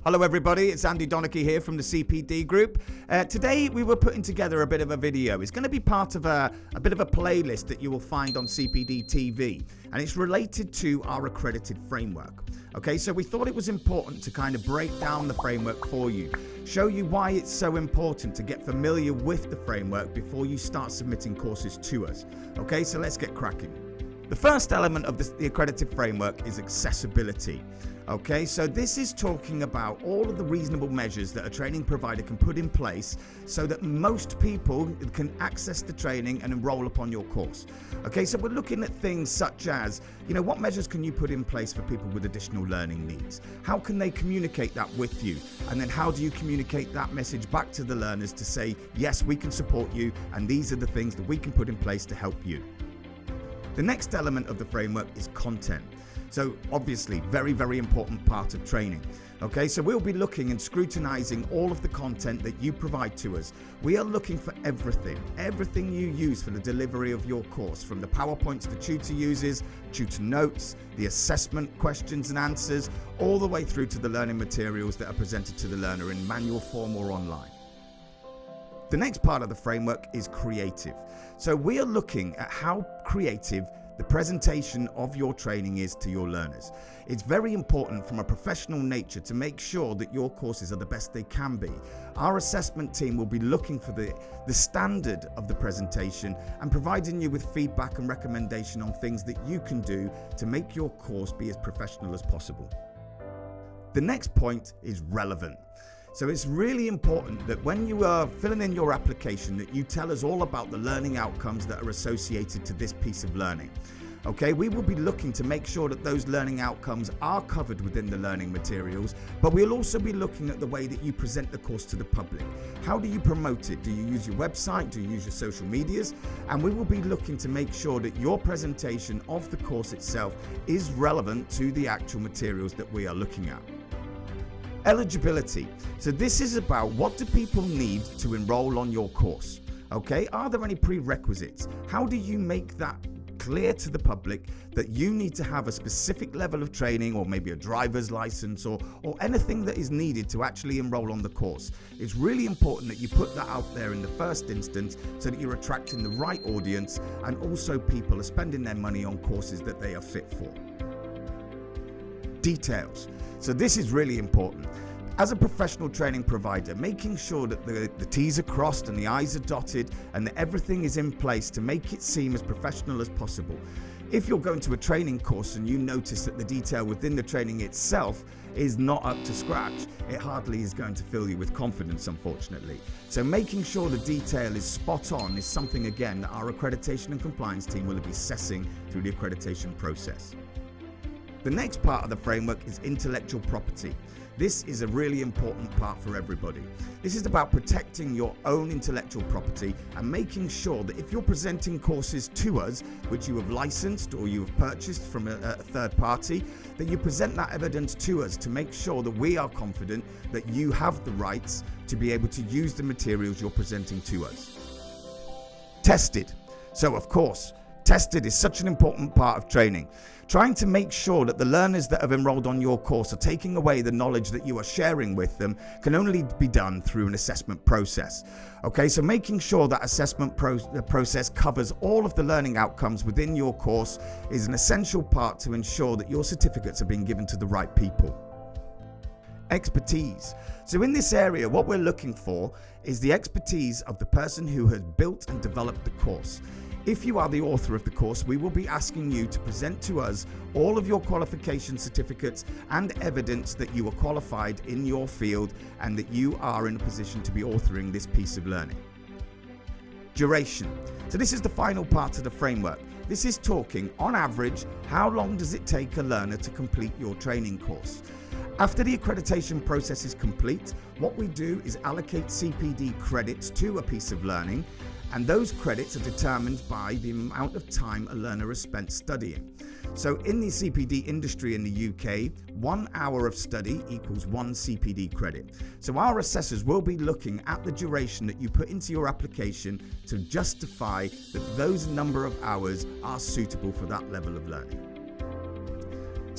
Hello everybody, it's Andy Donachie here from the CPD Group. Today we were putting together a bit of a video. It's going to be part of a bit of a playlist that you will find on CPD TV, and it's related to our accredited framework. Okay, so we thought it was important to kind of break down the framework for you, show you why it's so important to get familiar with the framework before you start submitting courses to us. Okay, so let's get cracking. The first element of the accredited framework is accessibility. Okay, so this is talking about all of the reasonable measures that a training provider can put in place so that most people can access the training and enroll upon your course. Okay, so we're looking at things such as, what measures can you put in place for people with additional learning needs? How can they communicate that with you? And then how do you communicate that message back to the learners to say, yes, we can support you, and these are the things that we can put in place to help you. The next element of the framework is content. So obviously, very, very important part of training. Okay, so we'll be looking and scrutinizing all of the content that you provide to us. We are looking for everything you use for the delivery of your course, from the PowerPoints the tutor uses, tutor notes, the assessment questions and answers, all the way through to the learning materials that are presented to the learner in manual form or online. The next part of the framework is creative. So we are looking at how creative the presentation of your training is to your learners. It's very important from a professional nature to make sure that your courses are the best they can be. Our assessment team will be looking for the standard of the presentation and providing you with feedback and recommendation on things that you can do to make your course be as professional as possible. The next point is relevant. So it's really important that when you are filling in your application that you tell us all about the learning outcomes that are associated to this piece of learning. Okay, we will be looking to make sure that those learning outcomes are covered within the learning materials, but we'll also be looking at the way that you present the course to the public. How do you promote it? Do you use your website? Do you use your social medias? And we will be looking to make sure that your presentation of the course itself is relevant to the actual materials that we are looking at. Eligibility. So this is about what do people need to enroll on your course? Okay, are there any prerequisites? How do you make that clear to the public that you need to have a specific level of training, or maybe a driver's license, or anything that is needed to actually enroll on the course? It's really important that you put that out there in the first instance so that you're attracting the right audience, and also people are spending their money on courses that they are fit for. Details. So this is really important. As a professional training provider, making sure that the T's are crossed and the I's are dotted and that everything is in place to make it seem as professional as possible. If you're going to a training course and you notice that the detail within the training itself is not up to scratch, it hardly is going to fill you with confidence, unfortunately. So making sure the detail is spot on is something, again, that our accreditation and compliance team will be assessing through the accreditation process. The next part of the framework is intellectual property. This is a really important part for everybody. This is about protecting your own intellectual property and making sure that if you're presenting courses to us, which you have licensed or you have purchased from a third party, that you present that evidence to us to make sure that we are confident that you have the rights to be able to use the materials you're presenting to us. Tested. So of course, tested is such an important part of training. Trying to make sure that the learners that have enrolled on your course are taking away the knowledge that you are sharing with them can only be done through an assessment process. Okay, so making sure that assessment process covers all of the learning outcomes within your course is an essential part to ensure that your certificates are being given to the right people. Expertise. So in this area, what we're looking for is the expertise of the person who has built and developed the course. If you are the author of the course, we will be asking you to present to us all of your qualification certificates and evidence that you are qualified in your field and that you are in a position to be authoring this piece of learning. Duration. So this is the final part of the framework. This is talking, on average, how long does it take a learner to complete your training course? After the accreditation process is complete, what we do is allocate CPD credits to a piece of learning, and those credits are determined by the amount of time a learner has spent studying. So in the CPD industry in the UK, 1 hour of study equals 1 CPD credit. So our assessors will be looking at the duration that you put into your application to justify that those number of hours are suitable for that level of learning.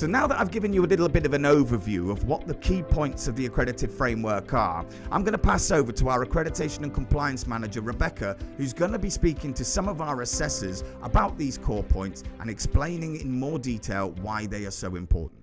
So now that I've given you a little bit of an overview of what the key points of the accredited framework are, I'm going to pass over to our Accreditation and Compliance Manager, Rebecca, who's going to be speaking to some of our assessors about these core points and explaining in more detail why they are so important.